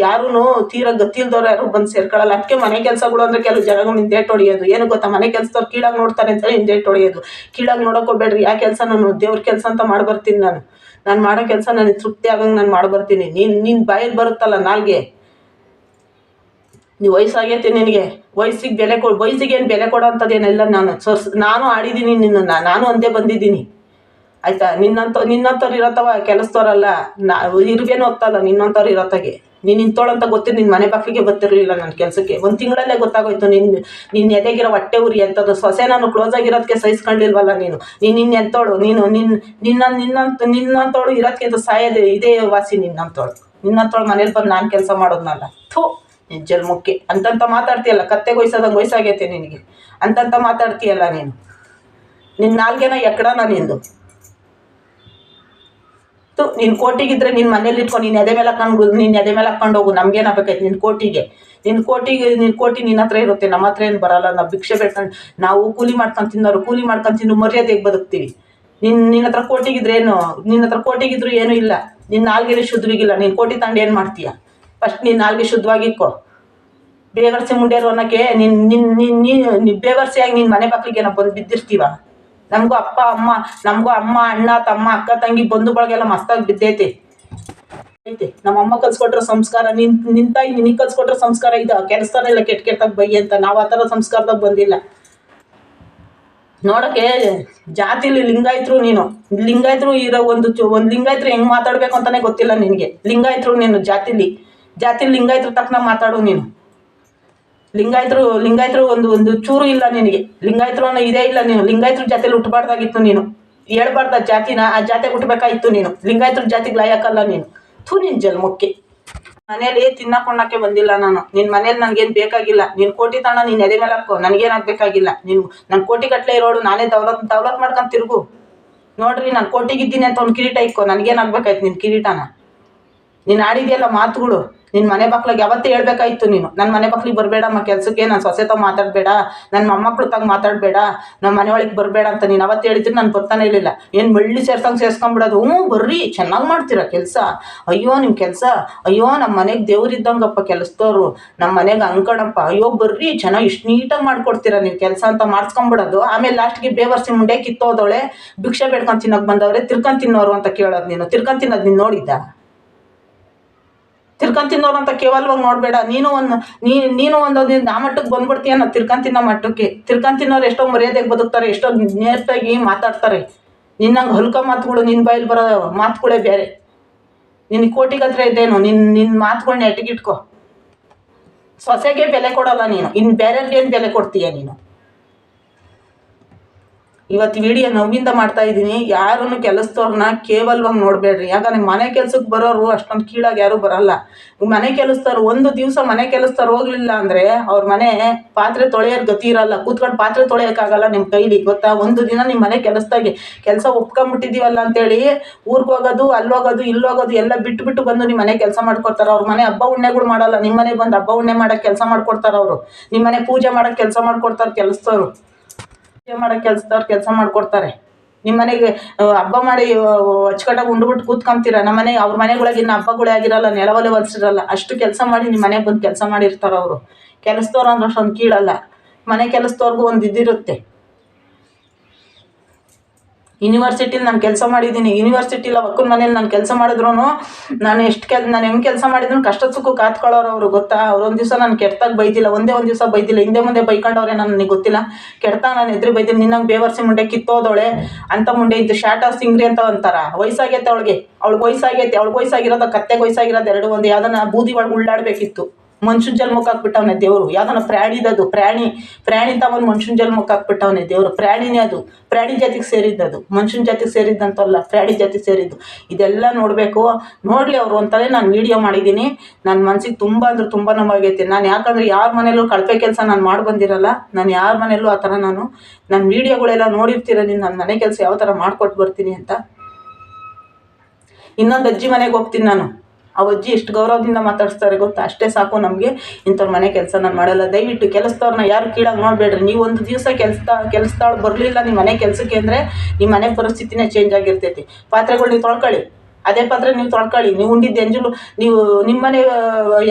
ತೀರಾ ಗತಿಲ್ದವ್ರು ಯಾರು ಬಂದು ಸೇರ್ಕೊಳ್ಳಲ್ಲ. ಅದಕ್ಕೆ ಮನೆ ಕೆಲಸಗಳು ಅಂದರೆ ಕೆಲವು ಜನಗಳು ಹಿಂದೇಟ್ ಹೊಡಿಯೋದು. ಏನು ಗೊತ್ತಾ, ಮನೆ ಕೆಲಸದವ್ರು ಕೀಳಾಗಿ ನೋಡ್ತಾರೆ ಅಂತ ಹಿಂದೇಟ್ ಹೊಡಿಯೋದು. ಕೀಳಾಗಿ ನೋಡೋಕೋಬೇಡ್ರಿ. ಯಾವ ಕೆಲಸ ನಾನು ದೇವ್ರ ಕೆಲಸ ಅಂತ ಮಾಡ್ಬರ್ತೀನಿ. ನಾನು ಮಾಡೋ ಕೆಲಸ ನನಗೆ ತೃಪ್ತಿ ಆಗಂಗೆ ನಾನು ಮಾಡ್ಬರ್ತೀನಿ. ನಿನ್ನ ಬಾಯಲ್ಲಿ ಬರುತ್ತಲ್ಲ ನಾಲ್ಗೆ, ನೀವು ವಯಸ್ಸಾಗೈತೆ ನಿನಗೆ, ವಯಸ್ಸಿಗೆ ಬೆಲೆ ವಯಸ್ಸಿಗೇನು ಬೆಲೆ ಕೊಡೋ ಅಂಥದ್ದೇನೆಲ್ಲ ನಾನು ಆಡಿದ್ದೀನಿ ನಿನ್ನನ್ನು, ನಾನು ಒಂದೇ ಬಂದಿದ್ದೀನಿ ಆಯಿತಾ? ನಿನ್ನಂಥವ್ರು ಇರತ್ತವ ಕೆಲಸದವ್ರಲ್ಲ, ಇರುವೇನೋ ಹೊತ್ತಲ್ಲ ನಿನ್ನಂಥವ್ರು ಇರತ್ತಾಗೆ. ನೀನು ಇಂಥೋಳಂತ ಗೊತ್ತಿದ್ದು ನಿನ್ನ ಮನೆ ಬಾಗಿಲಿಗೆ ಬರ್ತಿರಲಿಲ್ಲ ನನ್ನ ಕೆಲಸಕ್ಕೆ. 1 ತಿಂಗಳಲ್ಲೇ ಗೊತ್ತಾಗೋಯ್ತು ನಿನ್ನ ಎದೆಗಿರೋ ಹೊಟ್ಟೆ ಉರಿ ಎಂಥದ್ದು. ಸೊಸೆ ನಾನು ಕ್ಲೋಸ್ ಆಗಿರೋದಕ್ಕೆ ಸಹಿಸ್ಕೊಂಡಿಲ್ವಲ್ಲ ನೀನು ಎಂಥೋಳು ನಿನ್ನಂಥೋಳು ಇರೋದಕ್ಕೆ ಇದು ಸಾಯೋದು ಇದೇ ವಾಸಿ. ನಿನ್ನಂಥೋಳು ಮನೇಲಿ ಬಂದು ನಾನು ಕೆಲಸ ಮಾಡೋದ್ನಲ್ಲ, ಜನ್ಮಕ್ಕೆ ಅಂತಂತ ಮಾತಾಡ್ತೀಯಲ್ಲ. ಕತ್ತೆಗೆ ವಯಸ್ಸಾದಂಗೆ ವಯಸ್ಸಾಗೈತೆ ನಿನಗೆ ಅಂತಂತ ಮಾತಾಡ್ತೀಯಲ್ಲ ನೀನು. ನಿನ್ನ ನಾಲ್ಗೆನ ಎಕ್ಕಡನ ನಿಂದು ನೀನು ಕೋಟಿಗಿದ್ರೆ ನಿನ್ನ ಮನೇಲಿ ಇಟ್ಕೊಂಡು ನೀನು ಎದೆ ಮೇಲೆ ಹಾಕೊಂಡು ನೀನು ಎದೆ ಮೇಲೆ ಹಾಕೊಂಡು ಹೋಗು, ನಮ್ಗೇನಾಗಬೇಕಾಯ್ತು ನಿನ್ನ ಕೋಟಿಗೆ. ನಿನ್ನ ಕೋಟಿ ನಿನ್ನ ಹತ್ರ ಇರುತ್ತೆ, ನಮ್ಮ ಹತ್ರ ಏನು ಬರೋಲ್ಲ. ನಾವು ಭಿಕ್ಷೆ ಬೇಡ್ಕೊಂಡು ನಾವು ಕೂಲಿ ಮಾಡ್ಕೊಂಡು ತಿನ್ನೋರು, ಕೂಲಿ ಮಾಡ್ಕೊಂಡು ತಿನ್ನು ಮರ್ಯಾದೆಗೆ ಬದುಕ್ತೀವಿ. ನಿನ್ನ ಹತ್ರ ಕೋಟಿಗಿದ್ರೆ ಏನು, ನಿನ್ನ ಹತ್ರ ಕೋಟಿಗಿದ್ರು ಏನೂ ಇಲ್ಲ. ನಿನ್ನ ನಾಲ್ಗೆನೇ ಶುದ್ಧವಿಗಿಲ್ಲ. ನೀನು ಕೋಟಿ ತಗೊಂಡು ಏನು ಮಾಡ್ತೀಯ? ಫಸ್ಟ್ ನಿನ್ನ ನಾಲ್ಗೆ ಶುದ್ಧವಾಗಿಕ್ಕೋ. ಬೇವರ್ಸಿ ಮುಂಡೇರು ಅನ್ನೋಕ್ಕೆ ನೀನು ಬೇವರ್ಸಿಯಾಗಿ ನಿನ್ನ ಮನೆ ಬಾಗಿಲಿಗೆ ಏನೋ ಬಂದು ಬಿದ್ದಿರ್ತೀವ. ನಮಗೂ ಅಮ್ಮ ಅಣ್ಣ ತಮ್ಮ ಅಕ್ಕ ತಂಗಿ ಬಂಧು ಬಳಗೆಲ್ಲ ಮಸ್ತಾಗಿ ಬಿದ್ದೈತೆ. ನಮ್ಮ ಅಮ್ಮ ಕಲ್ಸ್ಕೊಟ್ರ ಸಂಸ್ಕಾರ, ನಿನ್ ತಾಯಿ ನಿನಗೆ ಕಲ್ಸ್ಕೊಟ್ರ ಸಂಸ್ಕಾರ ಇದು. ಕೆಲಸದಲ್ಲ ಕೆಟ್ಟಾಗ ಬೈ ಅಂತ ನಾವು ಆ ಥರ ಸಂಸ್ಕಾರದಾಗ ಬಂದಿಲ್ಲ. ನೋಡೋಕ್ಕೆ ಜಾತಿಲಿ ಲಿಂಗಾಯತರು, ನೀನು ಲಿಂಗಾಯತರು ಇರೋ ಒಂದು ಲಿಂಗಾಯತರು ಹೆಂಗೆ ಮಾತಾಡಬೇಕು ಅಂತಲೇ ಗೊತ್ತಿಲ್ಲ ನಿನಗೆ. ಲಿಂಗಾಯತರು ನೀನು ಜಾತಿಲಿ ಲಿಂಗಾಯತರು ತಕ್ಕನ ಮಾತಾಡು ನೀನು. ಲಿಂಗಾಯತರು ಒಂದು ಚೂರು ಇಲ್ಲ ನಿನಗೆ. ಲಿಂಗಾಯತರು ಅನ್ನೋ ಇದೇ ಇಲ್ಲ. ನೀನು ಲಿಂಗಾಯತರ ಜಾತಿಯಲ್ಲಿ ಹುಟ್ಟಬಾರ್ದಾಗಿತ್ತು. ನೀನು ಹೇಳ್ಬಾರ್ದ ಜಾತಿನ, ಆ ಜಾತಿಗೆ ಹುಟ್ಟಬೇಕಾಗಿತ್ತು. ನೀನು ಲಿಂಗಾಯತರ ಜಾತಿಗೆ ಲಾಯಕಲ್ಲ ನೀನು. ನಿನ್ನ ಜನ್ಮಕ್ಕೆ ಮನೇಲಿ ತಿನ್ನಕೊಂಡಕ್ಕೆ ಬಂದಿಲ್ಲ ನಾನು. ನಿನ್ನ ಮನೇಲಿ ನನಗೇನು ಬೇಕಾಗಿಲ್ಲ. ನೀನು ಕೋಟಿ ತಗೊಂಡ ನೀನು ಎದೆ ಮೇಲೆ ಹಾಕೋ, ನನಗೇನಾಗಬೇಕಾಗಿಲ್ಲ. ನನ್ನ ಕೋಟಿ ಗಟ್ಟಲೆ ಇರೋಳು, ನಾನೇ ದೌಲತ್ ಮಾಡ್ಕೊಂಡು ತಿರುಗು. ನೋಡ್ರಿ ನಾನು ಕೋಟಿಗಿದ್ದೀನಿ ಅಂತ ಒಂದು ಕಿರೀಟ ಇಕ್ಕೋ, ನನಗೇನಾಗಬೇಕಾಯ್ತು ನಿನ್ನ ಕಿರೀಟನ? ನೀನು ಆಡಿದೆಯಲ್ಲ ಮಾತುಗಳು, ನಿನ್ನ ಮನೆ ಬಾಕ್ಲಿಗೆ ಯಾವತ್ತೇ ಹೇಳ್ಬೇಕಾಯ್ತು. ನೀನು ನನ್ನ ಮನೆ ಬಾಕ್ಲಿಗೆ ಬರಬೇಡಮ್ಮ ಕೆಲಸಕ್ಕೆ, ನಾನು ಸೊಸೆ ತಾವು ಮಾತಾಡಬೇಡ, ನನ್ನ ಮೊಮ್ಮಕ್ಳು ತಾಗ ಮಾತಾಡಬೇಡ, ನಮ್ಮ ಮನೆ ಒಳಗೆ ಬರಬೇಡ ಅಂತ ನೀನು ಅವತ್ತು ಹೇಳಿದ್ರೆ ನಾನು ಬರ್ತಾನೆ ಇರಲಿಲ್ಲ. ಏನು ಮಳ್ಳಿ ಸೇರ್ಸ್ಕೊಂಬಿಡೋದು. ಬರ್ರಿ ಚೆನ್ನಾಗಿ ಮಾಡ್ತೀರಾ ಕೆಲಸ, ಅಯ್ಯೋ ನಿಮ್ಮ ಕೆಲಸ, ಅಯ್ಯೋ ನಮ್ಮ ಮನೆಗೆ ದೇವ್ರಿದ್ದಂಗಪ್ಪ ಕೆಲಸದವ್ರು, ನಮ್ಮ ಮನೆಗೆ ಅಂಕಣಪ್ಪ, ಅಯ್ಯೋ ಬರ್ರಿ ಚೆನ್ನಾಗಿ ಇಷ್ಟು ನೀಟಾಗಿ ಮಾಡ್ಕೊಡ್ತೀರಾ ನೀವು ಕೆಲಸ ಅಂತ ಮಾಡಿಸ್ಕೊಂಬಿಡೋದು. ಆಮೇಲೆ ಲಾಸ್ಟ್ಗೆ ಬೇವರ್ಸಿ ಮುಂಡೆ ಕಿತ್ತೋದವಳೆ, ಭಿಕ್ಷೆ ಬೇಡ್ಕೊಂಡು ತಿನ್ನೋಕೆ ಬಂದವ್ರೆ, ತಿರ್ಕೊಂಡು ತಿನ್ನೋರು ಅಂತ ಕೇಳೋದು. ನೀನು ತಿರ್ಕೊಂಡು ತಿನ್ನೋದು ನೀನು ನೋಡಿದ್ದ? ತಿರ್ಕೊಂಡು ತಿನ್ನೋರು ಅಂತ ಕೇವಲವಾಗಿ ನೋಡಬೇಡ. ನೀನು ಒಂದೊಂದು ಆ ಮಟ್ಟಕ್ಕೆ ಬಂದ್ಬಿಡ್ತೀಯ. ನಾವು ತಿರ್ಕೊಂಡು ತಿನ್ನೋ ಮಟ್ಟಕ್ಕೆ. ತಿರ್ಕೊಂಡು ತಿನ್ನೋರು ಎಷ್ಟೋ ಮರ್ಯಾದೆಗೆ ಬದುಕ್ತಾರೆ, ಎಷ್ಟೋ ನೇರ್ತಾಗಿ ಮಾತಾಡ್ತಾರೆ. ನಿನ್ನಂಗೆ ಹಲ್ಕ ಮಾತುಗಳು, ನಿನ್ನ ಬಾಯಲ್ಲಿ ಬರೋ ಮಾತುಗಳೇ ಬೇರೆ. ನಿನ್ನ ಕೋಟಿಗತ್ರ ಇದ್ದೇನು, ನಿನ್ನ ಮಾತುಗಳನ್ನ ಎಟ್ಟಿಗಿಟ್ಕೋ. ಸೊಸೆಗೆ ಬೆಲೆ ಕೊಡೋಲ್ಲ ನೀನು, ಇನ್ನು ಬೇರೆಯವ್ರಿಗೇನು ಬೆಲೆ ಕೊಡ್ತೀಯ ನೀನು? ಇವತ್ತು ವಿಡಿಯೋ ನೋವಿಂದ ಮಾಡ್ತಾ ಇದ್ದೀನಿ. ಯಾರನ್ನು ಕೆಲಸದವ್ರನ್ನ ಕೇವಲವಾಗಿ ನೋಡಬೇಡ್ರಿ. ಯಾಕಂದ್ರೆ ಮನೆ ಕೆಲಸಕ್ಕೆ ಬರೋರು ಅಷ್ಟೊಂದು ಕೀಳಾಗಿ ಯಾರೂ ಬರಲ್ಲ. ಮನೆ ಕೆಲಸದವ್ರು ಒಂದು ದಿವಸ ಮನೆ ಕೆಲಸದವ್ರು ಹೋಗ್ಲಿಲ್ಲ ಅಂದರೆ ಅವ್ರ ಮನೆ ಪಾತ್ರೆ ತೊಳೆಯೋರು ಗತಿ ಇರಲ್ಲ. ಕೂತ್ಕೊಂಡು ಪಾತ್ರೆ ತೊಳೆಯೋಕ್ಕಾಗಲ್ಲ ನಿಮ್ಮ ಕೈಲಿ, ಗೊತ್ತಾ? ಒಂದು ದಿನ ನಿಮ್ಮ ಮನೆ ಕೆಲಸ ಒಪ್ಕೊಂಬಿಟ್ಟಿದ್ದೀವಲ್ಲ ಅಂತೇಳಿ ಊರಿಗೆ ಹೋಗೋದು, ಅಲ್ಲೋಗೋದು, ಇಲ್ಲೋಗೋದು ಎಲ್ಲ ಬಿಟ್ಟು ಬಂದು ನಿಮ್ಮ ಮನೆ ಕೆಲಸ ಮಾಡ್ಕೊಡ್ತಾರೆ. ಅವ್ರ ಮನೆ ಹಬ್ಬ ಹುಣ್ಣೆಗಳು ಮಾಡಲ್ಲ, ನಿಮ್ಮ ಮನೆ ಬಂದು ಹಬ್ಬ ಹುಣ್ಣೆ ಮಾಡೋಕ್ಕೆ ಕೆಲಸ ಮಾಡ್ಕೊಡ್ತಾರೆ. ಅವರು ನಿಮ್ಮ ಮನೆ ಪೂಜೆ ಮಾಡೋಕ್ಕೆ ಕೆಲಸ ಮಾಡ್ಕೊಡ್ತಾರೆ. ಕೆಲಸದವರು ಪೂಜೆ ಮಾಡೋ ಕೆಲಸ ಮಾಡ್ಕೊಡ್ತಾರೆ. ನಿಮ್ಮ ಮನೆಗೆ ಹಬ್ಬ ಮಾಡಿ ಅಚ್ಚುಕಟ್ಟಾಗಿ ಉಂಡ್ಬಿಟ್ಟು ಕೂತ್ಕೊಂತೀರ. ನಮ್ಮ ಮನೆ ಅವ್ರ ಮನೆಗಳಿಗೆ ಇನ್ನು ಹಬ್ಬಗಳೇ ಆಗಿರಲ್ಲ, ನೆಲವಲೆ ಒಲಿಸಿರಲ್ಲ. ಅಷ್ಟು ಕೆಲಸ ಮಾಡಿ ನಿಮ್ಮ ಮನೆಗೆ ಬಂದು ಕೆಲಸ ಮಾಡಿರ್ತಾರೆ ಅವರು. ಕೆಲಸದವ್ರು ಅಂದ್ರೆ ಅಷ್ಟೊಂದು ಕೀಳಲ್ಲ. ಮನೆ ಕೆಲಸದವ್ರಿಗೂ ಒಂದು ಇದಿರುತ್ತೆ. ಯೂನಿವರ್ಸಿಟಿಲಿ ನಾನು ಕೆಲಸ ಮಾಡಿದ್ದೀನಿ. ಯೂನಿವರ್ಸಿಟಿಲಿ ಅಕ್ಕನ ಮನೇಲಿ ನಾನು ಕೆಲಸ ಮಾಡಿದ್ರು ನಾನು ಹೆಂಗೆ ಕೆಲಸ ಮಾಡಿದ್ರು ಕಷ್ಟ ಸುಖ ಕಾತ್ಕೊಳ್ಳೋರು ಅವರು, ಗೊತ್ತಾ? ಅವ್ರೊಂದು ದಿವಸ ನಾನು ಕೆಟ್ಟಾಗಿ ಬೈದಿಲ್ಲ, ಒಂದೇ ಒಂದು ದಿವಸ ಬೈದಿಲ್ಲ. ಹಿಂದೆ ಮುಂದೆ ಬೈಕೊಂಡವ್ರೆ ನನಗೆ ಗೊತ್ತಿಲ್ಲ. ಕೆಟ್ಟ ನಾನು ಎದುರು ಬೈದಿಲ್ಲ. ನಿನ್ನಂಗೆ ಬೇವರ್ಸಿ ಮುಂಡೆ ಕಿತ್ತೋದವಳೆ ಅಂತ ಮುಂಡೆ ಇದ್ದು ಶಾಟ ಸಿಂಗ್ರಿ ಅಂತ ಅಂತಾರ. ವಯಸ್ಸಾಗೈತೆ ಅವ್ಳಿಗೆ ವಯಸ್ಸಾಗಿರೋದು ಕತ್ತೆಗೆ ವಯಸ್ಸಾಗಿರೋದು ಎರಡು ಒಂದು. ಯಾವ್ದನ್ನ ಬೂದಿ ಒಳಗೆ ಉಳ್ಳಾಡಬೇಕಿತ್ತು. ಮನುಷ್ಯನ ಜನ್ಮಕ್ಕೆ ಹಾಕ್ಬಿಟ್ಟವನೇ ದೇವರು. ಯಾವ್ದನ್ನ ಪ್ರಾಣಿದದು, ಪ್ರಾಣಿ ತಗೊಂಡು ಮನುಷ್ಯನ ಜನ್ಮಕ್ಕೆ ಹಾಕ್ಬಿಟ್ಟವನೇ ದೇವರು. ಪ್ರಾಣಿನೇ ಅದು, ಪ್ರಾಣಿ ಜಾತಿಗೆ ಸೇರಿದ್ದದು, ಮನುಷ್ಯನ ಜಾತಿಗೆ ಸೇರಿದ್ದಂತಲ್ಲ, ಪ್ರಾಣಿ ಜಾತಿಗೆ ಸೇರಿದ್ದು. ಇದೆಲ್ಲ ನೋಡಬೇಕು. ನೋಡಲಿ ಅವರು ಅಂತಲೇ ನಾನು ವೀಡಿಯೋ ಮಾಡಿದ್ದೀನಿ. ನನ್ನ ಮನಸ್ಸಿಗೆ ತುಂಬ ಅಂದ್ರೆ ತುಂಬ ನೋವಾಗೈತೆ. ನಾನು ಯಾಕಂದರೆ ಯಾರ ಮನೇಲೂ ಕಳಪೆ ಕೆಲಸ ನಾನು ಮಾಡಿ ಬಂದಿರಲ್ಲ. ನಾನು ಯಾರ ಮನೇಲೂ ಆ ಥರ ನನ್ನ ವೀಡಿಯೋಗಳೆಲ್ಲ ನೋಡಿರ್ತೀರ. ನನ್ನ ಮನೆ ಕೆಲಸ ಯಾವ ಥರ ಮಾಡಿಕೊಟ್ಟು ಬರ್ತೀನಿ ಅಂತ. ಇನ್ನೊಂದು ಅಜ್ಜಿ ಮನೆಗೆ ಹೋಗ್ತೀನಿ ನಾನು. ಆ ಅಜ್ಜಿ ಎಷ್ಟು ಗೌರವದಿಂದ ಮಾತಾಡಿಸ್ತಾರೆ ಗೊತ್ತಾ? ಅಷ್ಟೇ ಸಾಕು ನಮಗೆ. ಇಂಥವ್ರ ಮನೆ ಕೆಲಸ ನಾನು ಮಾಡಲ್ಲ. ದಯವಿಟ್ಟು ಕೆಲಸದವ್ರನ್ನ ಯಾರು ಕೀಳಾಗಿ ನೋಡಬೇಡ್ರಿ. ನೀವು ಒಂದು ದಿವಸ ಕೆಲಸದವ್ಳು ಬರಲಿಲ್ಲ ನಿಮ್ಮ ಮನೆ ಕೆಲಸಕ್ಕೆ ಅಂದರೆ ನಿಮ್ಮ ಮನೆ ಪರಿಸ್ಥಿತಿನೇ ಚೇಂಜ್ ಆಗಿರ್ತೈತಿ. ಪಾತ್ರೆಗಳು ನೀವು ತೊಳ್ಕೊಳ್ಳಿ, ಅದೇ ಪಾತ್ರೆ ನೀವು ತೊಳ್ಕೊಳ್ಳಿ. ನೀವು ಉಂಡಿದ್ದು ಎಂಜಲು, ನೀವು ನಿಮ್ಮ ಮನೆ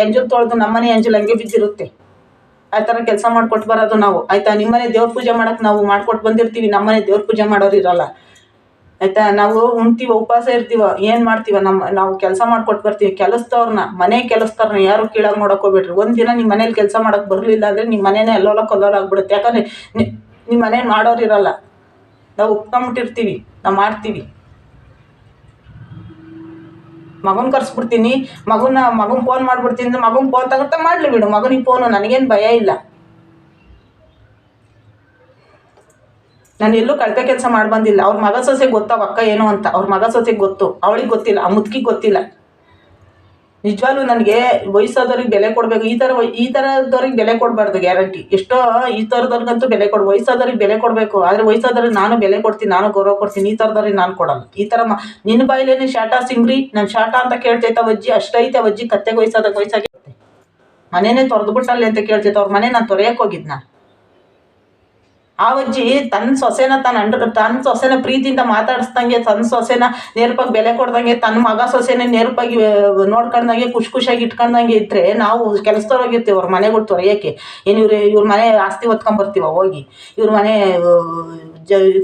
ಎಂಜಲು ತೊಳೆದು ನಮ್ಮ ಮನೆ ಎಂಜಲು ಹಂಗೆ ಬಿದ್ದಿರುತ್ತೆ. ಆ ಥರ ಕೆಲಸ ಮಾಡಿಕೊಟ್ಟು ಬರೋದು ನಾವು, ಆಯಿತಾ? ನಿಮ್ಮ ಮನೆ ದೇವ್ರ ಪೂಜೆ ಮಾಡೋಕ್ಕೆ ನಾವು ಮಾಡ್ಕೊಟ್ಟು ಬಂದಿರ್ತೀವಿ. ನಮ್ಮ ಮನೆ ದೇವ್ರ ಪೂಜೆ ಮಾಡೋರು ಇರೋಲ್ಲ, ಆಯಿತಾ? ನಾವು ಉಣ್ತೀವ, ಉಪವಾಸ ಇರ್ತೀವ, ಏನು ಮಾಡ್ತೀವ? ನಾವು ಕೆಲಸ ಮಾಡ್ಕೊಟ್ಟು ಬರ್ತೀವಿ. ಮನೆ ಕೆಲಸದವ್ರನ್ನ ಯಾರು ಕೀಳಾಗಿ ನೋಡೋಕೆ ಹೋಗ್ಬೇಡ್ರಿ. ಒಂದು ದಿನ ನಿಮ್ಮ ಮನೇಲಿ ಕೆಲಸ ಮಾಡೋಕ್ಕೆ ಬರಲಿಲ್ಲ ಅಂದರೆ ನಿಮ್ಮ ಮನೇನೇ ಅಲ್ಲೋಲ ಕಲ್ಲೋಲ ಆಗ್ಬಿಡುತ್ತೆ. ಯಾಕಂದರೆ ನಿಮ್ಮ ಮನೇಲಿ ಮಾಡೋರು ಇರೋಲ್ಲ. ನಾವು ಒಪ್ಕೊಂಬಿಟ್ಟಿರ್ತೀವಿ, ನಾವು ಮಾಡ್ತೀವಿ. ಮಗನ ಕರ್ಸ್ಬಿಡ್ತೀನಿ, ಮಗನ ಫೋನ್ ಮಾಡಿಬಿಡ್ತೀನಿ. ಮಗನ ಫೋನ್ ತಗೊಳ್ತಾ ಮಾಡಲಿ ಬಿಡು, ಮಗನಿಗೆ ಫೋನು, ನನಗೇನು ಭಯ ಇಲ್ಲ. ನಾನು ಎಲ್ಲೂ ಕಳಪೆ ಕೆಲಸ ಮಾಡಿ ಬಂದಿಲ್ಲ. ಅವ್ರ ಮಗ ಸೊಸೆಗೆ ಗೊತ್ತಾವ ಅಕ್ಕ ಏನು ಅಂತ. ಅವ್ರ ಮಗ ಸೊಸೆಗೆ ಗೊತ್ತು, ಅವಳಿಗೆ ಗೊತ್ತಿಲ್ಲ, ಆ ಮುದುಕಿಗೆ ಗೊತ್ತಿಲ್ಲ. ನಿಜವಾಗ್ಲೂ ನನಗೆ ವಯಸ್ಸಾದವ್ರಿಗೆ ಬೆಲೆ ಕೊಡಬೇಕು. ಈ ಥರದವ್ರಿಗೆ ಬೆಲೆ ಕೊಡಬಾರ್ದು ಗ್ಯಾರಂಟಿ. ಎಷ್ಟೋ ಈ ಥರದವ್ರಿಗಂತೂ ಬೆಲೆ ವಯಸ್ಸಾದವ್ರಿಗೆ ಬೆಲೆ ಕೊಡಬೇಕು. ಆದರೆ ವಯಸ್ಸಾದವ್ರಿಗೆ ನಾನು ಬೆಲೆ ಕೊಡ್ತೀನಿ, ನಾನು ಗೌರವ ಕೊಡ್ತೀನಿ. ಈ ಥರದವ್ರಿಗೆ ನಾನು ಕೊಡಲ್ಲ. ಈ ಥರ ನಿನ್ನ ಬಾಯಿಲೇನೆ ಶಾಟ ಸಿಮ್ರಿ, ನಾನು ಶಾಟ ಅಂತ ಕೇಳ್ತೈತೆ ಅವಜ್ಜಿ. ಅಷ್ಟೈತೆ ಅವಜ್ಜಿ ಕತ್ತೆಗೆ ವಯಸ್ಸಾಗಿರುತ್ತೆ. ಮನೇನೆ ತೊರೆದ್ಬಿಟ್ಟಲ್ಲಿ ಅಂತ ಕೇಳ್ತೈತೆ. ಅವ್ರ ಮನೆ ನಾನು ತೊರೆಯಕ್ಕೆ ಹೋಗಿದ್ನ? ಆ ಅಜ್ಜಿ ತನ್ನ ಸೊಸೆನ ಪ್ರೀತಿಯಿಂದ ಮಾತಾಡಿಸ್ದಂಗೆ, ತನ್ನ ಸೊಸೆನ ನೇರವಾಗಿ ಬೆಲೆ ಕೊಡ್ದಂಗೆ, ತನ್ನ ಮಗ ಸೊಸೆನ ನೇರವಾಗಿ ನೋಡ್ಕೊಂಡಂಗೆ, ಖುಷಿಯಾಗಿ ಇಟ್ಕೊಂಡಂಗೆ ಇದ್ದರೆ ನಾವು ಕೆಲಸದವ್ರು ಹೋಗಿರ್ತೀವಿ ಅವ್ರ ಮನೆಗಳು ತೊರೆಯೋಕ್ಕೆ. ಏನು ಇವ್ರ ಮನೆ ಆಸ್ತಿ ಹೊತ್ಕೊಂಬರ್ತೀವ ಹೋಗಿ, ಇವ್ರ ಮನೆ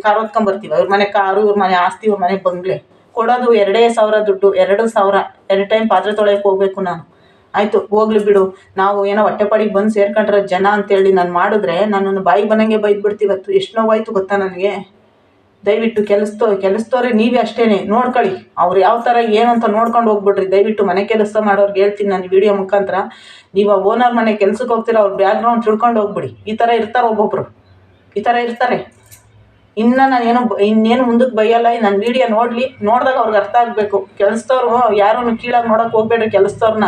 ಕಾರ್ ಹೊತ್ಕೊಂಬರ್ತೀವ, ಇವ್ರ ಮನೆ ಕಾರು, ಇವ್ರ ಮನೆ ಆಸ್ತಿ, ಇವ್ರ ಮನೆ ಬಂಗ್ಲೆ. ಕೊಡೋದು 2,000 ದುಡ್ಡು, 2,000 2 ಟೈಮ್ ಪಾತ್ರೆ ತೊಳೆಯೋಕ್ಕೆ ಹೋಗ್ಬೇಕು ನಾನು. ಆಯಿತು ಹೋಗ್ಲಿ ಬಿಡು, ನಾವು ಏನೋ ಹೊಟ್ಟೆಪಾಡಿಗೆ ಬಂದು ಸೇರ್ಕೊಂಡ್ರೆ ಜನ ಅಂತೇಳಿ ನಾನು ಮಾಡಿದ್ರೆ ನನ್ನನ್ನು ಬಾಯಿಗೆ ಬಂದಂಗೆ ಬೈದ್ಬಿಡ್ತೀವತ್ತು. ಎಷ್ಟು ನೋವಾಯ್ತು ಗೊತ್ತಾ ನನಗೆ. ದಯವಿಟ್ಟು ಕೆಲಸದವ್ರೆ ನೀವೇ ಅಷ್ಟೇ ನೋಡ್ಕೊಳ್ಳಿ, ಅವ್ರು ಯಾವ ಥರ ಏನು ಅಂತ ನೋಡ್ಕೊಂಡು ಹೋಗ್ಬಿಡ್ರಿ. ದಯವಿಟ್ಟು ಮನೆ ಕೆಲಸ ಮಾಡೋರ್ಗೆ ಹೇಳ್ತೀನಿ ನಾನು ವಿಡಿಯೋ ಮುಖಾಂತರ. ನೀವು ಓನರ್ ಮನೆ ಕೆಲ್ಸಕ್ಕೆ ಹೋಗ್ತೀರಾ, ಅವ್ರ ಬ್ಯಾಕ್ಗ್ರೌಂಡ್ ತಿಳ್ಕೊಂಡು ಹೋಗ್ಬಿಡಿ. ಈ ಥರ ಇರ್ತಾರೆ ಒಬ್ಬೊಬ್ರು, ಈ ಥರ ಇರ್ತಾರೆ. ಇನ್ನೇನು ಮುಂದಕ್ಕೆ ಬೈಯಲ್ಲ. ನನ್ನ ವಿಡಿಯೋ ನೋಡಿದಾಗ ಅವ್ರಿಗೆ ಅರ್ಥ ಆಗಬೇಕು. ಕೆಲಸದವ್ರು ಯಾರನ್ನು ಕೀಳಾಗಿ ನೋಡೋಕೆ ಹೋಗ್ಬೇಡ್ರಿ. ಕೆಲಸದವ್ರನ್ನ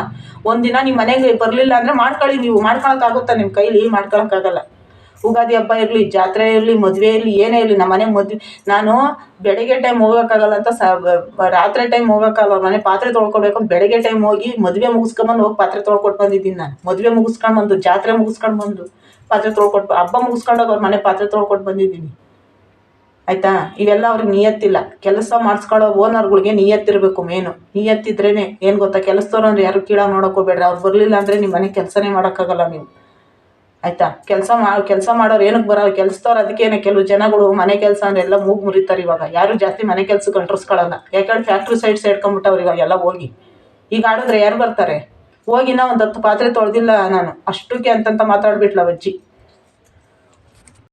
ಒಂದಿನ ನಿಮ್ಮ ಮನೆಗೆ ಬರಲಿಲ್ಲ ಅಂದರೆ ಮಾಡ್ಕೊಳ್ಳಿ. ನೀವು ಮಾಡ್ಕೊಳಕ್ಕಾಗುತ್ತಾ? ನಿಮ್ಮ ಕೈಲಿ ಮಾಡ್ಕೊಳಕ್ಕಾಗಲ್ಲ. ಉಗಾದಿ ಹಬ್ಬ ಇರಲಿ, ಜಾತ್ರೆ ಇರಲಿ, ಮದುವೆ ಇರಲಿ, ಏನೇ ಇರಲಿ, ನಮ್ಮ ಮನೆ ಮದುವೆ ನಾನು ಬೆಳಗ್ಗೆ ಟೈಮ್ ಹೋಗೋಕ್ಕಾಗಲ್ಲ ಅಂತ ರಾತ್ರಿ ಟೈಮ್ ಹೋಗೋಕ್ಕಾಗಲ್ಲ. ಅವ್ರ ಮನೆ ಪಾತ್ರೆ ತೊಳ್ಕೊಬೇಕು. ಬೆಳಗ್ಗೆ ಟೈಮ್ ಹೋಗಿ ಮದುವೆ ಮುಗಿಸ್ಕೊಂಬಂದು ಹೋಗಿ ಪಾತ್ರೆ ತೊಳ್ಕೊಟ್ಟು ಬಂದಿದ್ದೀನಿ ನಾನು. ಮದುವೆ ಮುಗಿಸ್ಕೊಂಡು ಬಂದು, ಜಾತ್ರೆ ಮುಗಿಸ್ಕೊಂಡು ಬಂದು ಪಾತ್ರೆ ತೊಳ್ಕೊಟ್ಟು, ಹಬ್ಬ ಮುಗಿಸ್ಕೊಂಡಾಗ ಅವ್ರ ಮನೆ ಪಾತ್ರೆ ತೊಳ್ಕೊಟ್ಟು ಬಂದಿದ್ದೀನಿ. ಆಯಿತಾ? ಇವೆಲ್ಲ ಅವ್ರಿಗೆ ನಿಯತ್ತಿಲ್ಲ. ಕೆಲಸ ಮಾಡಿಸ್ಕೊಳ್ಳೋ ಓನರ್ಗಳಿಗೆ ನಿಯತ್ತಿರಬೇಕು. ಮೇನು ನಿಯತ್ತಿದ್ರೇ ಏನು ಗೊತ್ತಾ, ಕೆಲಸದವ್ರು ಅಂದರೆ ಯಾರು ಕೀಳಾಗಿ ನೋಡೋಕೆ ಹೋಗ್ಬೇಡ್ರಿ. ಅವ್ರು ಬರಲಿಲ್ಲ ಅಂದರೆ ನಿಮ್ಮ ಮನೆ ಕೆಲಸನೇ ಮಾಡೋಕ್ಕಾಗಲ್ಲ ನೀವು. ಆಯಿತಾ? ಕೆಲಸ ಮಾಡೋರು ಏನಕ್ಕೆ ಬರೋರು? ಕೆಲಸದವ್ರು ಅದಕ್ಕೇನೆ. ಕೆಲವು ಜನಗಳು ಮನೆ ಕೆಲಸ ಅಂದರೆ ಎಲ್ಲ ಮೂಗು ಮುರಿತಾರೆ. ಇವಾಗ ಯಾರು ಜಾಸ್ತಿ ಮನೆ ಕೆಲಸಕ್ಕೆ ಅಂಟ್ರಿಸ್ಕೊಳ್ಳಲ್ಲ. ಯಾಕಂದ್ರೆ ಫ್ಯಾಕ್ಟ್ರಿ ಸೈಡ್ ಸೇರ್ಕೊಂಬಿಟ್ಟವ್ರು ಇವಾಗೆಲ್ಲ ಹೋಗಿ. ಈಗ ಆಡಿದ್ರೆ ಯಾರು ಬರ್ತಾರೆ? ಹೋಗಿನ ಒಂದು 10 ಪಾತ್ರೆ ತೊಳೆದಿಲ್ಲ ನಾನು ಅಷ್ಟಕ್ಕೆ ಅಂತಂತ ಮಾತಾಡ್ಬಿಟ್ಲ ಅಜ್ಜಿ.